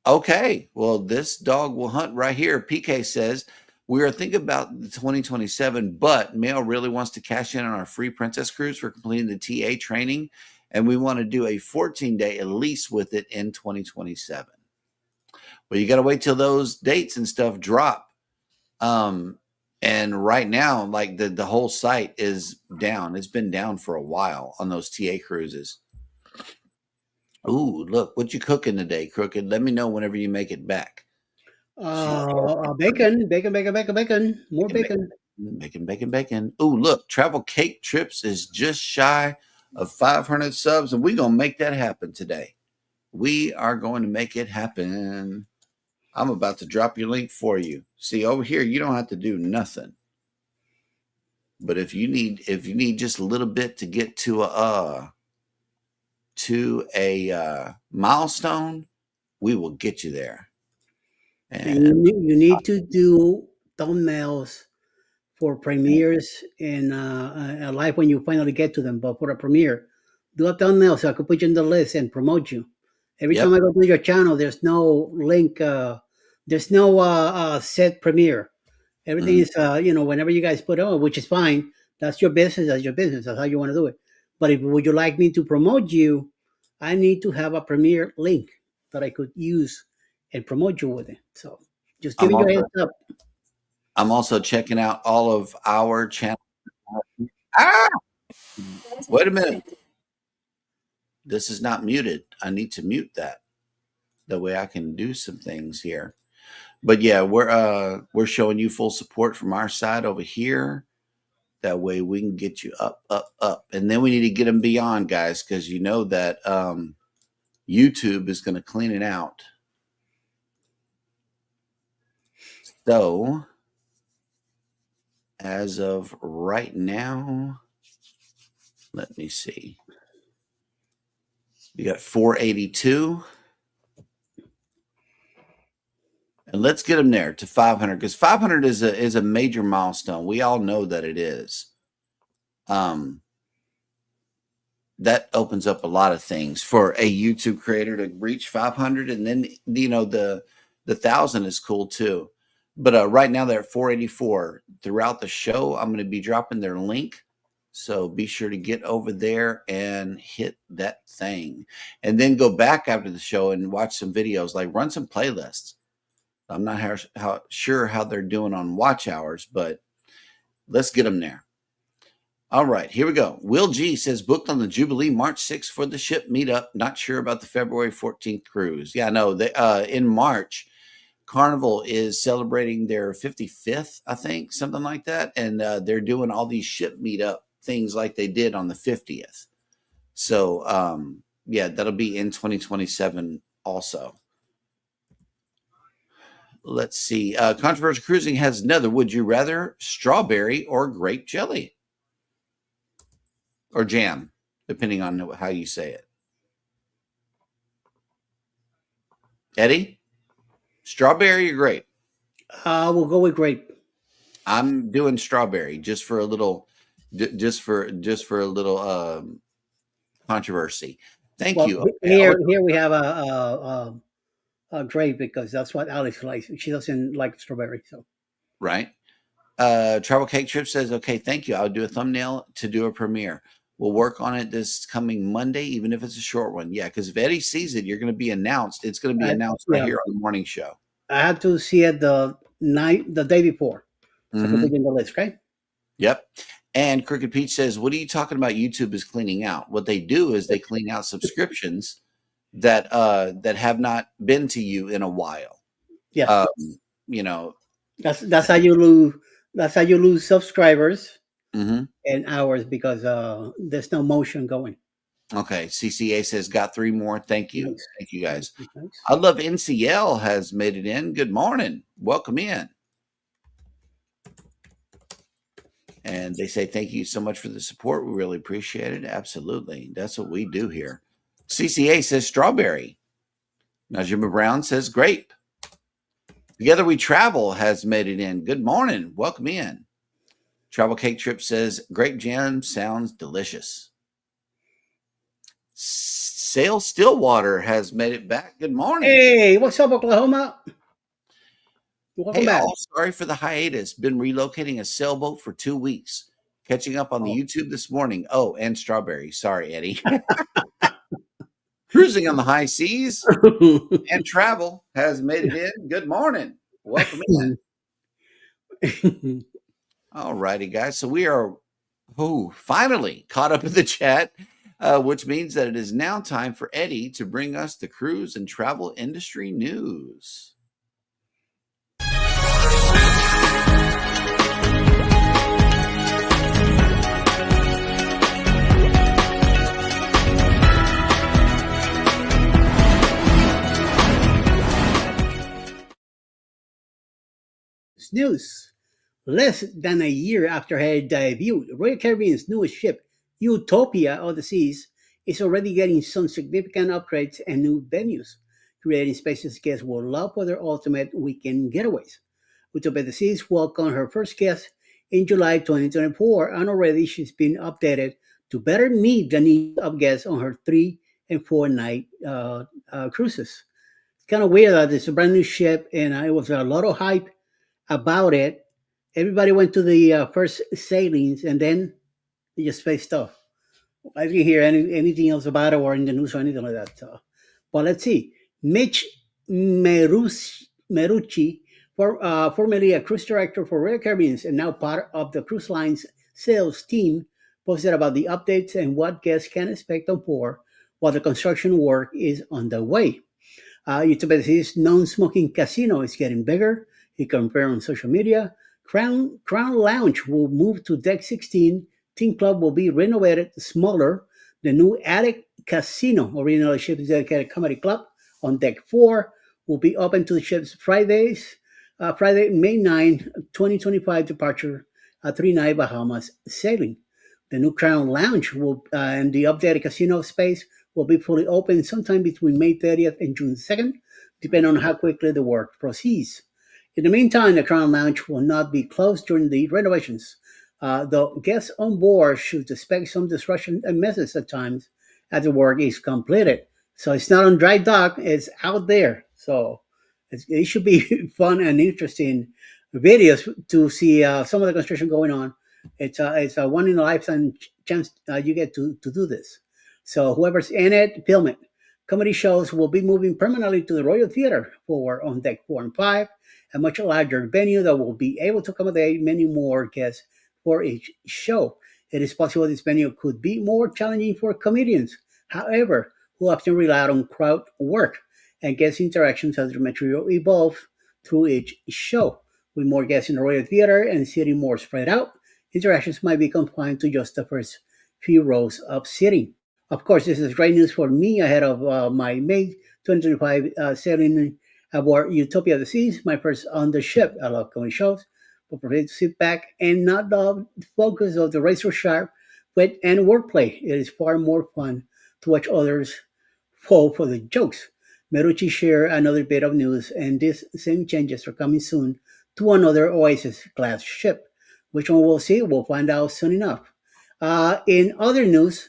Okay. Well, this dog will hunt right here. PK says, we are thinking about the 2027, but Mel really wants to cash in on our free princess cruise for completing the TA training. And we want to do a 14-day at least with it in 2027. Well, you got to wait till those dates and stuff drop. Um, and right now, like the whole site is down. It's been down for a while on those TA cruises. Ooh, look, what you cooking today, Crooked? Let me know whenever you make it back. She's Bacon, bacon, bacon, bacon, bacon, more bacon, bacon. bacon, bacon, bacon, bacon. Ooh, look, Travel Cake Trips is just shy of 500 subs, and we're gonna make that happen today. We are going to make it happen. I'm about to drop your link for you. See over here, you don't have to do nothing. But if you need just a little bit to get to a milestone, we will get you there. And And you need to do thumbnails for premieres in live when you finally get to them. But for a premiere, do a thumbnail so I could put you in the list and promote you. Every time yep. I go to your channel, there's no link. There's no set premiere. Everything Mhm. is, whenever you guys put on, which is fine. That's your business. That's your business. That's how you want to do it. But if would you like me to promote you, I need to have a premiere link that I could use and promote you with it. So just I'm giving you a also heads up. I'm also checking out all of our channel. Ah, wait a minute. This is not muted. I need to mute that. That way I can do some things here. But yeah, we're showing you full support from our side over here. That way we can get you up, up, up. And then we need to get them beyond, guys, because you know that YouTube is going to clean it out. So, as of right now, let me see. You got 482. And let's get them there to 500 because 500 is a major milestone. We all know that it is. That opens up a lot of things for a YouTube creator to reach 500, and then the 1,000 is cool too. But right now they're at 484. Throughout the show, I'm going to be dropping their link, so be sure to get over there and hit that thing, and then go back after the show and watch some videos, like run some playlists. I'm not sure how they're doing on watch hours, but let's get them there. All right, here we go. Will G says, booked on the Jubilee March 6th for the ship meetup. Not sure about the February 14th cruise. Yeah, no, in March, Carnival is celebrating their 55th, I think, something like that. And they're doing all these ship meetup things like they did on the 50th. So, yeah, that'll be in 2027 also. Let's see. Controversial Cruising has another. Would you rather strawberry or grape jelly? Or jam, depending on how you say it. Eddie, strawberry or grape? We'll go with grape. I'm doing strawberry just for a little, controversy. Thank you. Okay, Here we have a grape because that's what Alex likes. She doesn't like strawberry, so right. Travel Cake Trip says, okay, thank you. I'll do a thumbnail to do a premiere. We'll work on it this coming Monday, even if it's a short one. Yeah, because if Eddie sees it, you're going to be announced. It's going to be announced right here on the morning show. I have to see it the day before. So I can put it in the list, okay? Yep. And Crooked Peach says, what are you talking about YouTube is cleaning out? What they do is they clean out subscriptions that have not been to you in a while. Yeah. That's how you lose subscribers and hours because there's no motion going. Okay. CCA says got 3 more. Thank you. Nice. Thank you guys. Nice. I love NCL has made it in. Good morning. Welcome in. And they say, thank you so much for the support. We really appreciate it. Absolutely. That's what we do here. CCA says strawberry. Najima Brown says grape. Together We Travel has made it in. Good morning. Welcome in. Travel Cake Trip says grape jam sounds delicious. Sail Stillwater has made it back. Good morning. Hey, what's up, Oklahoma? Welcome back. Sorry for the hiatus. Been relocating a sailboat for 2 weeks. Catching up on the YouTube this morning. Oh, and strawberry. Sorry, Eddie. Cruising on the high seas and travel has made it in. Good morning. Welcome in. All righty, guys. So we are finally caught up in the chat, which means that it is now time for Eddie to bring us the cruise and travel industry news. News. Less than a year after her debut, Royal Caribbean's newest ship, Utopia of the Seas, is already getting some significant upgrades and new venues, creating spaces guests will love for their ultimate weekend getaways. Utopia of the Seas welcomed her first guest in July 2024, and already she's been updated to better meet the needs of guests on her 3 and 4 night cruises. It's kind of weird that it's a brand new ship, and it was a lot of hype about it. Everybody went to the first sailings, and then they just spaced off. I didn't hear anything else about it or in the news or anything like that. But let's see. Mitch Merucci, formerly a cruise director for Royal Caribbean and now part of the cruise line's sales team, posted about the updates and what guests can expect on board while the construction work is underway. Utopia's non-smoking casino is getting bigger. He confirmed on social media. Crown Lounge will move to Deck 16. Team Club will be renovated smaller. The new Attic Casino, originally ship's dedicated comedy club on deck 4, will be open to the ship's Friday, May 9, 2025 departure, a three-night Bahamas sailing. The new Crown Lounge and the updated casino space will be fully open sometime between May 30th and June 2nd, depending on how quickly the work proceeds. In the meantime, the Crown Lounge will not be closed during the renovations, though guests on board should expect some disruption and messes at times as the work is completed. So it's not on dry dock; it's out there. So it should be fun and interesting videos to see some of the construction going on. It's a one in a lifetime chance you get to do this. So whoever's in it, film it. Comedy shows will be moving permanently to the Royal Theatre for on deck 4 and 5, a much larger venue that will be able to accommodate many more guests for each show. It is possible this venue could be more challenging for comedians, however, who often rely on crowd work and guest interactions as the material evolves through each show. With more guests in the Royal Theatre and seating more spread out, interactions might be confined to just the first few rows of seating. Of course, this is great news for me ahead of my May 2025 sailing aboard Utopia of the Seas, my first on the ship. I love comedy shows, but prefer to sit back and not the focus of the razor sharp wit and wordplay. It is far more fun to watch others fall for the jokes. Meruchi shared another bit of news, and these same changes are coming soon to another Oasis class ship. Which one we'll see, we'll find out soon enough. In other news,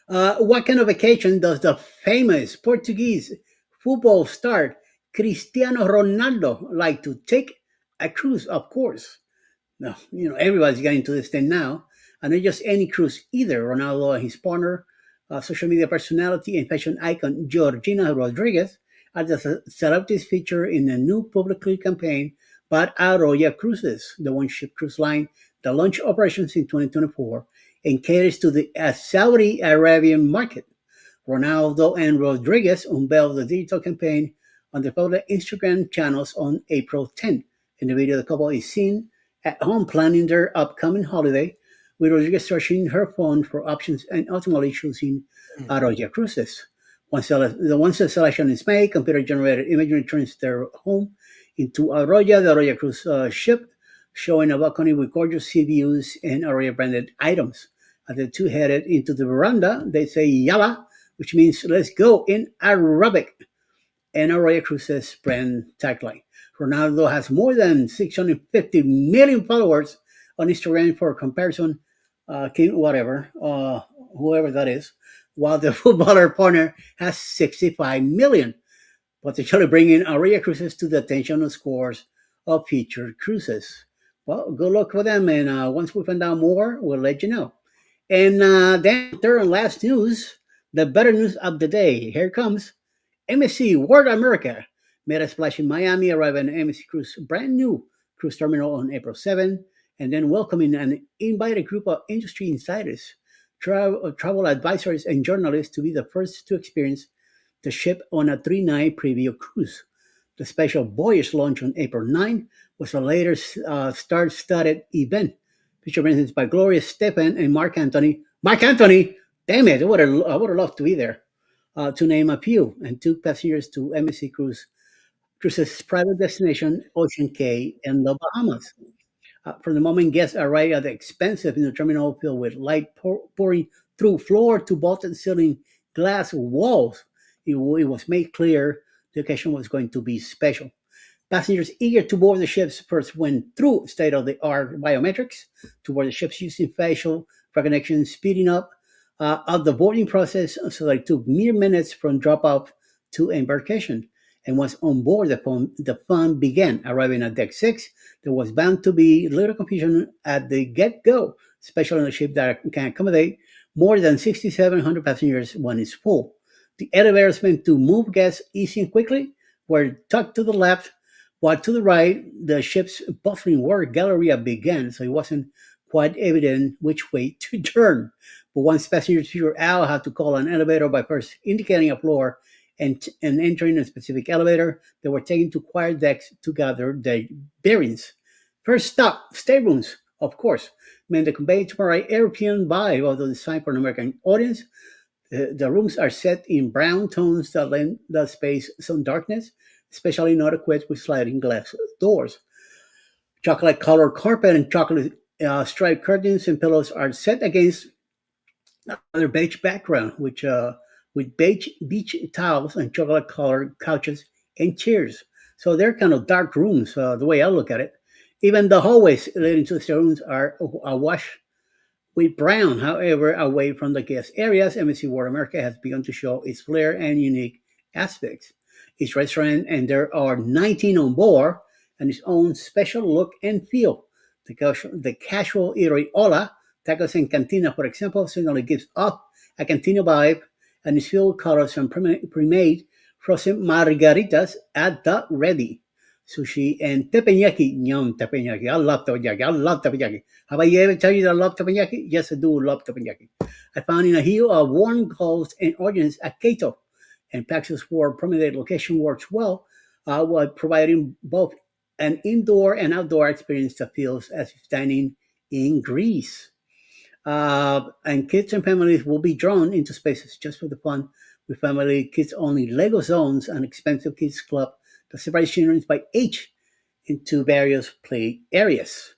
what kind of vacation does the famous Portuguese football star Cristiano Ronaldo like to take? A cruise, of course. No, everybody's getting to this thing now, and not just any cruise either. Ronaldo and his partner, social media personality and fashion icon Georgina Rodriguez, are the celebrities featured in a new publicly campaign by Arroya Cruises, the one-ship cruise line that launched operations in 2024 and caters to the Saudi Arabian market. Ronaldo and Rodriguez unveiled the digital campaign on their public Instagram channels on April 10th. In the video, the couple is seen at home planning their upcoming holiday, with Rodriguez searching her phone for options and ultimately choosing Arroya Cruises. Once the selection is made, computer-generated imagery turns their home into Arroya, the Arroya Cruise ship, showing a balcony with gorgeous sea views and Arroya-branded items. As the two headed into the veranda, they say "Yalla," which means "let's go" in Arabic, and Arroyo Cruises brand tagline. Ronaldo has more than 650 million followers on Instagram for comparison, whoever that is, while the footballer partner has 65 million, potentially bringing Arroyo Cruises to the attention of scores of future cruises. Well, good luck for them, and once we find out more, we'll let you know. And then, third and last news, the better news of the day. Here comes. MSC World America made a splash in Miami, arriving at MSC Cruise brand new cruise terminal on April 7, and then welcoming an invited group of industry insiders, travel advisors, and journalists to be the first to experience the ship on a three-night preview cruise. The special voyage launch on April 9 was a later star-studded event, featured presence by Gloria Stefan and Mark Anthony. Mark Anthony! Damn it, I would have loved to be there, to name a few, and took passengers to MSC Cruises' private destination, Ocean Cay, in the Bahamas. From the moment guests arrived at the expensive new terminal filled with light pouring through floor to vaulted ceiling glass walls, it was made clear the occasion was going to be special. Passengers eager to board the ships first went through state-of-the-art biometrics to board the ships using facial recognition, speeding up of the boarding process so that it took mere minutes from drop-off to embarkation. And once on board, the fun began. Arriving at deck 6, there was bound to be little confusion at the get-go, especially on a ship that can accommodate more than 6,700 passengers when it's full. The elevators meant to move guests easy and quickly were tucked to the left, while to the right, the ship's bustling work galleria began, so it wasn't quite evident which way to turn. But once passengers figured out how to call an elevator by first indicating a floor and entering a specific elevator, they were taken to quiet decks to gather their bearings. First stop, staterooms, of course, meant to convey temporary European vibe of the design for an American audience. The rooms are set in brown tones that lend the space some darkness, especially not equipped with sliding glass doors. Chocolate colored carpet and chocolate striped curtains and pillows are set against another beige background, which with beige beach towels and chocolate colored couches and chairs. So they're kind of dark rooms, the way I look at it. Even the hallways leading to the rooms are awash with brown. However, away from the guest areas, MSC World America has begun to show its flair and unique aspects. Each restaurant, and there are 19 on board, and its own special look and feel. The casual eatery Ola, Tacos en Cantina, for example, certainly gives off a cantina vibe and is filled with colors and pre-made frozen margaritas at the ready. Sushi and teppanyaki. Yum, teppanyaki. I love teppanyaki. I love teppanyaki. Have I ever tell you that I love teppanyaki? Yes, I do love teppanyaki. I found in a hill of warm calls and audience at Kato, and Paxos for permanent location works well, while providing both an indoor and outdoor experience that feels as if dining in Greece. And kids and families will be drawn into spaces just for the fun, with family kids only Lego zones and expensive kids club that separate children by age into various play areas.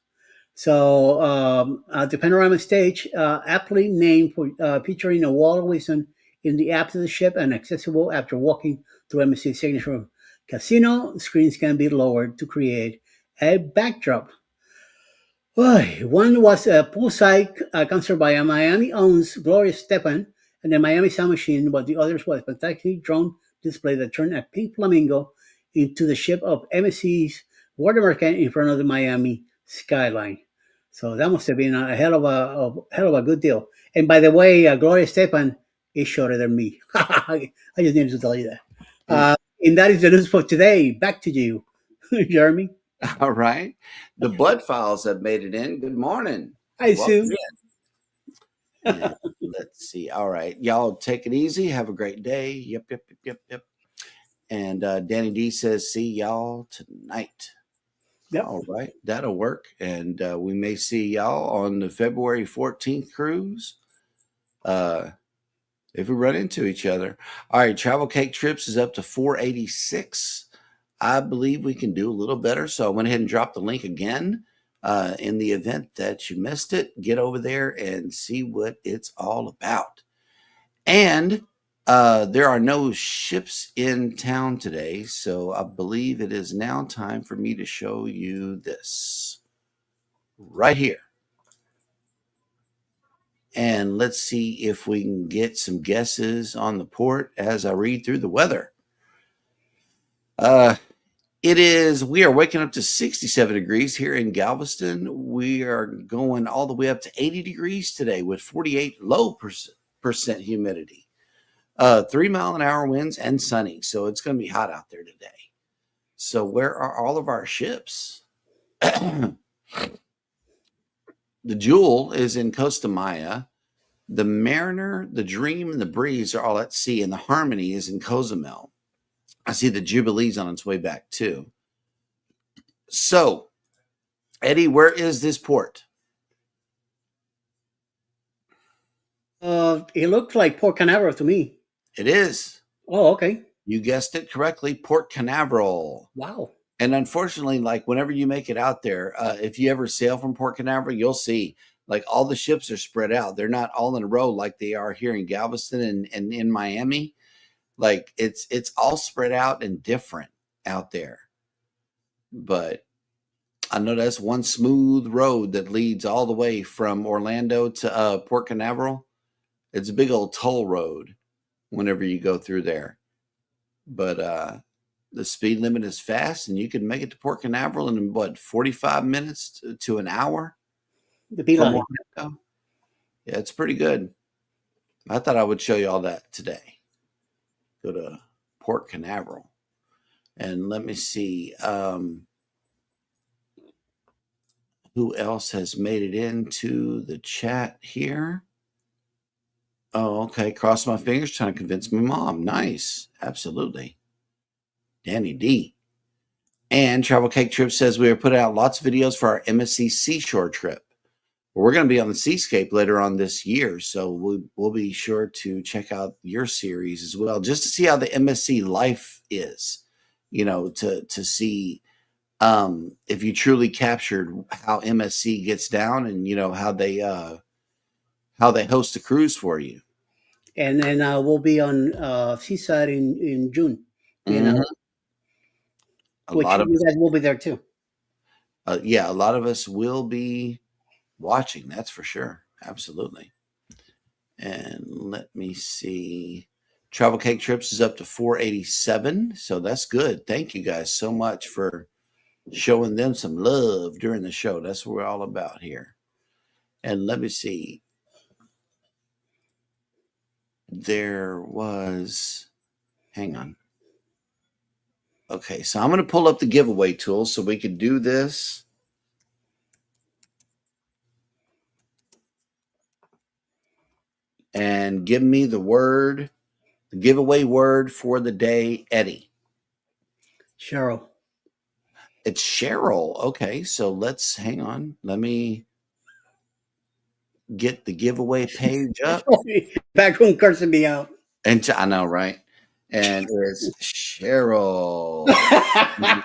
So the panorama stage, aptly named for featuring a wall of wisdom in the apse of the ship and accessible after walking through MSC's signature casino, screens can be lowered to create a backdrop. One was a poolside concert by a Miami owns Gloria Stefan and the Miami Sound Machine, but the others was a spectacular drone display that turned a pink flamingo into the ship of MSC's World American in front of the Miami skyline. So that must have been hell of a good deal. And by the way, Gloria Stefan is shorter than me. I just needed to tell you that. And that is the news for today. Back to you, Jeremy. All right. The Blood Files have made it in. Good morning. Hi, Welcome Sue. in. And let's see. All right. Y'all take it easy. Have a great day. Yep, yep, yep, yep, yep. And Danny D says, see y'all tonight. Yep. All right. That'll work. And we may see y'all on the February 14th cruise. If we run into each other. All right. Travel Cake Trips is up to 486. I believe we can do a little better. So I went ahead and dropped the link again. In the event that you missed it, get over there and see what it's all about. And there are no ships in town today, so I believe it is now time for me to show you this right here. And let's see if we can get some guesses on the port as I read through the weather. We are waking up to 67 degrees here in Galveston. We are going all the way up to 80 degrees today with 48 low percent humidity. 3-mile-an-hour winds and sunny. So it's going to be hot out there today. So where are all of our ships? The Jewel is in Costa Maya. The Mariner, the Dream, and the Breeze are all at sea, and the Harmony is in Cozumel. I see the Jubilee's on its way back too. So, Eddie, where is this port? It looked like Port Canaveral to me. It is. Oh, okay. You guessed it correctly, Port Canaveral. Wow. And unfortunately, like whenever you make it out there, if you ever sail from Port Canaveral, you'll see like all the ships are spread out. They're not all in a row like they are here in Galveston and in Miami. Like it's all spread out and different out there. But I know that's one smooth road that leads all the way from Orlando to Port Canaveral. It's a big old toll road whenever you go through there. But the speed limit is fast, and you can make it to Port Canaveral in, 45 minutes to an hour? The beeline. Yeah, it's pretty good. I thought I would show you all that today. Go to Port Canaveral. And let me see who else has made it into the chat here. Oh, okay. Cross my fingers, trying to convince my mom. Nice. Absolutely. Danny D. And Travel Cake Trip says we are putting out lots of videos for our MSC Seashore trip. we're going to be on the Seascape later on this year, so we'll be sure to check out your series as well, just to see how the MSC life is. To see if you truly captured how MSC gets down, and how they host a cruise for you. And then we'll be on Seaside in June. You know, Mhm. A which lot of you guys will be there too. yeah, a lot of us will be watching. That's for sure. Absolutely. And let me see. Travel Cake Trips is up to 487, so that's good. Thank you guys so much for showing them some love during the show. That's what we're all about here. And let me see. There was, hang on. Okay, so I'm going to pull up the giveaway tool so we can do this. And give me the giveaway word for the day, Eddie. Cheryl. It's Cheryl. Okay, so let's hang on. Let me get the giveaway page up. Back room cursing me out. And I know, right? And it's Cheryl. Let I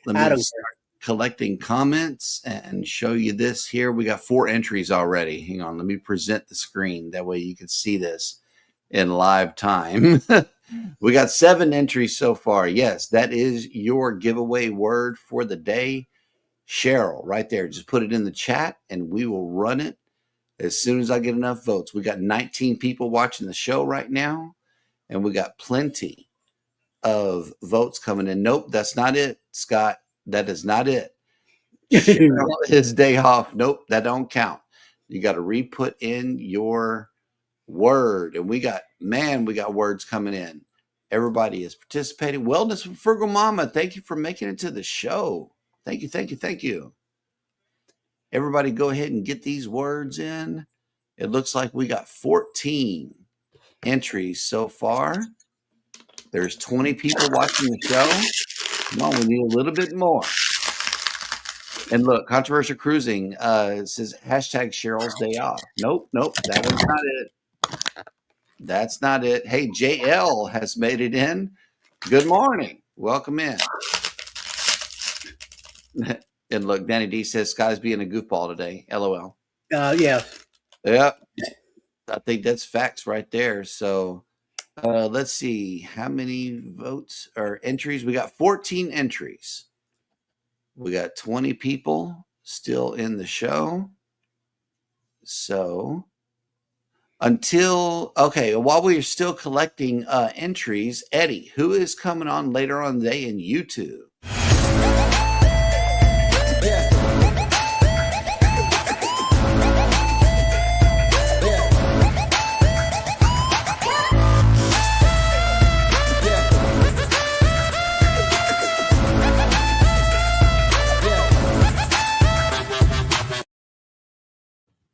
me don't start collecting comments and show you this here. We got 4 entries already. Hang on, let me present the screen. That way you can see this in live time. We got 7 entries so far. Yes, that is your giveaway word for the day. Cheryl, right there. Just put it in the chat and we will run it as soon as I get enough votes. We got 19 people watching the show right now, and we got plenty of votes coming in. Nope, that's not it, Scott. That is not it. Cheryl, his day off. Nope, that don't count. You got to re-put in your word. And we got words coming in. Everybody is participating. Wellness from Frugal Mama. Thank you for making it to the show. Thank you, thank you, thank you. Everybody go ahead and get these words in. It looks like we got 14 entries so far. There's 20 people watching the show. Come on, we need a little bit more. And look, Controversial Cruising says hashtag Cheryl's Day Off. Nope, that one's not it. That's not it. Hey, JL has made it in. Good morning. Welcome in. And look, Danny D says Scott is being a goofball today. LOL. Yeah. Yep. I think that's facts right there. So let's see how many votes or entries. We got 14 entries. We got 20 people still in the show. So while we're still collecting entries, Eddie, who is coming on later on today in YouTube?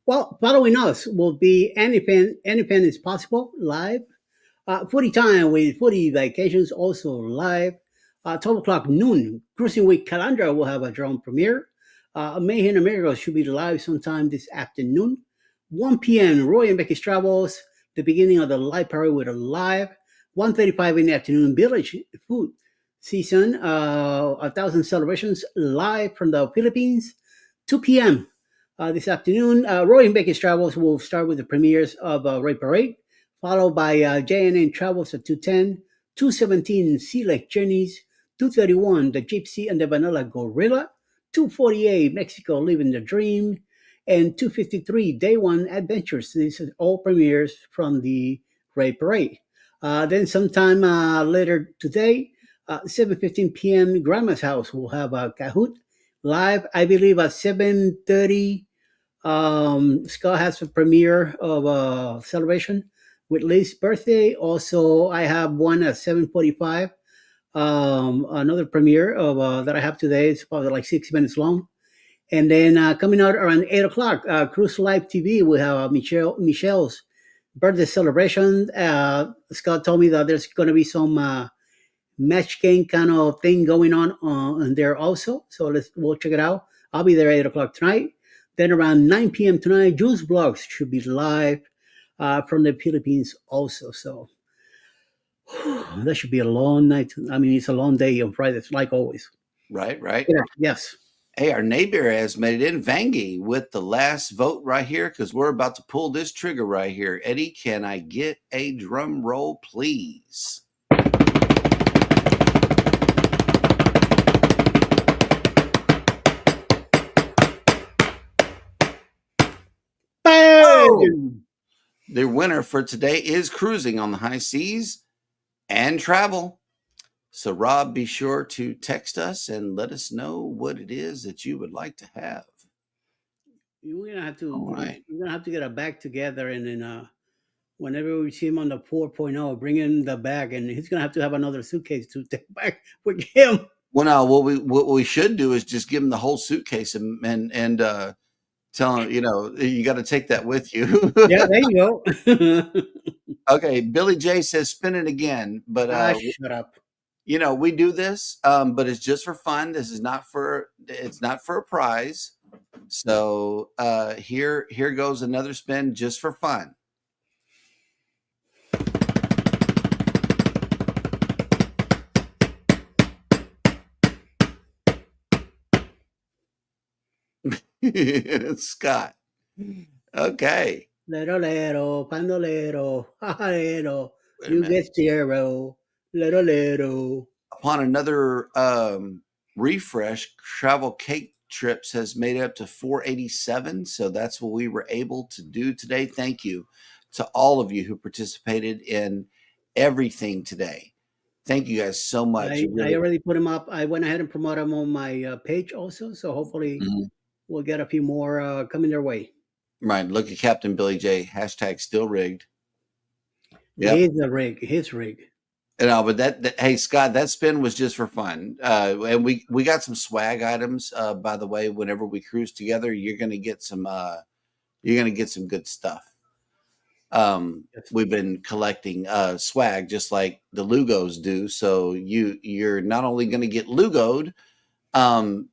Well, following us will be Anything is Possible live. Footy Time with Footy Vacations also live. 12 o'clock noon, Cruising with Calandra will have a drone premiere. Mayhem America should be live sometime this afternoon. 1 p.m., Roy and Becky's Travels, the beginning of the live parade with a live. 1:35 in the afternoon, Village Food Season, 1,000 Celebrations live from the Philippines. 2 p.m. This afternoon, Roy and Becky's Travels will start with the premieres of Ray Parade, followed by JNN Travels at 2:10, 2:17 Sea Lake Journeys, 2:31 The Gypsy and the Vanilla Gorilla, 2:48 Mexico Living the Dream, and 2:53 Day One Adventures. These are all premieres from the Ray Parade. Then sometime later today, 7:15 p.m. Grandma's House will have a Kahoot live, I believe at 7:30. Scott has a premiere of a celebration with Lee's birthday. Also, I have one at 7:45. Another premiere of that I have today. It's probably like 6 minutes long. And then coming out around 8 o'clock, Cruise Live TV. We have Michelle's birthday celebration. Scott told me that there's going to be some match game kind of thing going on there also. So we'll check it out. I'll be there at 8 o'clock tonight. Then around 9 p.m. tonight, Juice Vlogs should be live from the Philippines also. So that should be a long night. I mean, it's a long day on Fridays, like always. Right, right. Yeah, yes. Hey, our neighbor has made it in, Vangie, with the last vote right here because we're about to pull this trigger right here. Eddie, can I get a drum roll, please? Oh! Bang! The winner for today is cruising on the high seas and travel. So, Rob, be sure to text us and let us know what it is that you would like to have. We're gonna have to All right. we're gonna have to get a bag together, and then whenever we see him on the 4.0, bring in the bag, and he's gonna have to have another suitcase to take back with him. Well, now what we should do is just give him the whole suitcase and tell him, you got to take that with you. Yeah, there you go. Okay, Billy J says spin it again, but Shut up. we do this, but it's just for fun. This is it's not for a prize. So here goes another spin just for fun. Scott. Okay. Lero, pandolero, jajalero, Wait a you minute. get zero. Lero. Upon another refresh, travel cake trips has made up to 487. So that's what we were able to do today. Thank you to all of you who participated in everything today. Thank you guys so much. I already put him up. I went ahead and promoted him on my page also. So hopefully Mhm. we'll get a few more coming their way. Right. Look at Captain Billy J. Hashtag still rigged. Yep. He's a rig. His rig. But hey, Scott, that spin was just for fun. And we got some swag items. By the way, whenever we cruise together, you're gonna get some good stuff. Yes. We've been collecting swag just like the Lugos do. So you're not only gonna get Lugoed,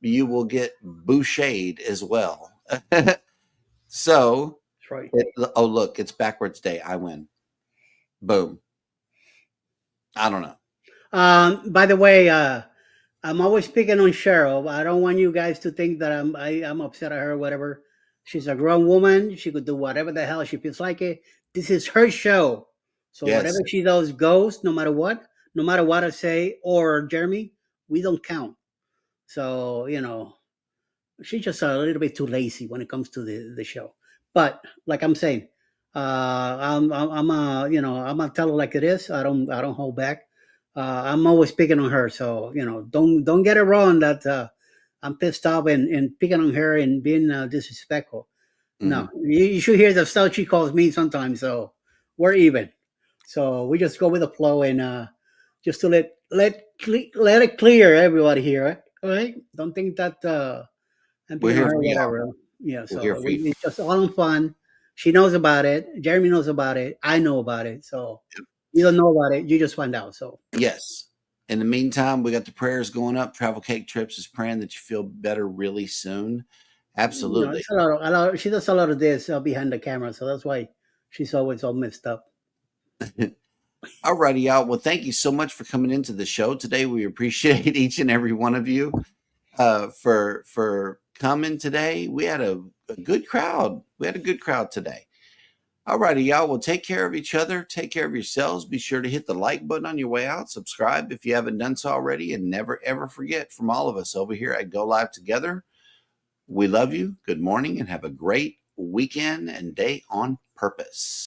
you will get bouchered as well. So That's right. oh look, it's backwards day. I win. Boom. I don't know. By the way, I'm always picking on Cheryl. I don't want you guys to think that I'm upset at her or whatever. She's a grown woman. She could do whatever the hell she feels like it. This is her show. So whatever Yes. she does goes, no matter what. No matter what I say or Jeremy, we don't count. So, she's just a little bit too lazy when it comes to the show. But like I'm saying, I'm gonna tell her like it is. I don't hold back. I'm always picking on her, so don't get it wrong that I'm pissed off and picking on her and being disrespectful. Mm-hmm. No, you should hear the stuff she calls me sometimes. So we're even. So we just go with the flow and just to let it clear everybody here. Right? All right. Don't think that I'm We're picking on here her, for y'all. whatever. Yeah. We're here So for you. it's just all in fun. She knows about it. Jeremy knows about it. I know about it. So you don't know about it. You just find out. So Yes. In the meantime, we got the prayers going up. Travel Cake Trips is praying that you feel better really soon. Absolutely. it's a lot. She does a lot of this behind the camera, so that's why she's always all messed up. All righty, y'all. Well, thank you so much for coming into the show today. We appreciate each and every one of you for coming today. We had a good crowd. We had a good crowd today. All righty, y'all. Well, take care of each other. Take care of yourselves. Be sure to hit the like button on your way out. Subscribe if you haven't done so already. And never, ever forget, from all of us over here at Go Live Together, we love you. Good morning and have a great weekend and day on purpose.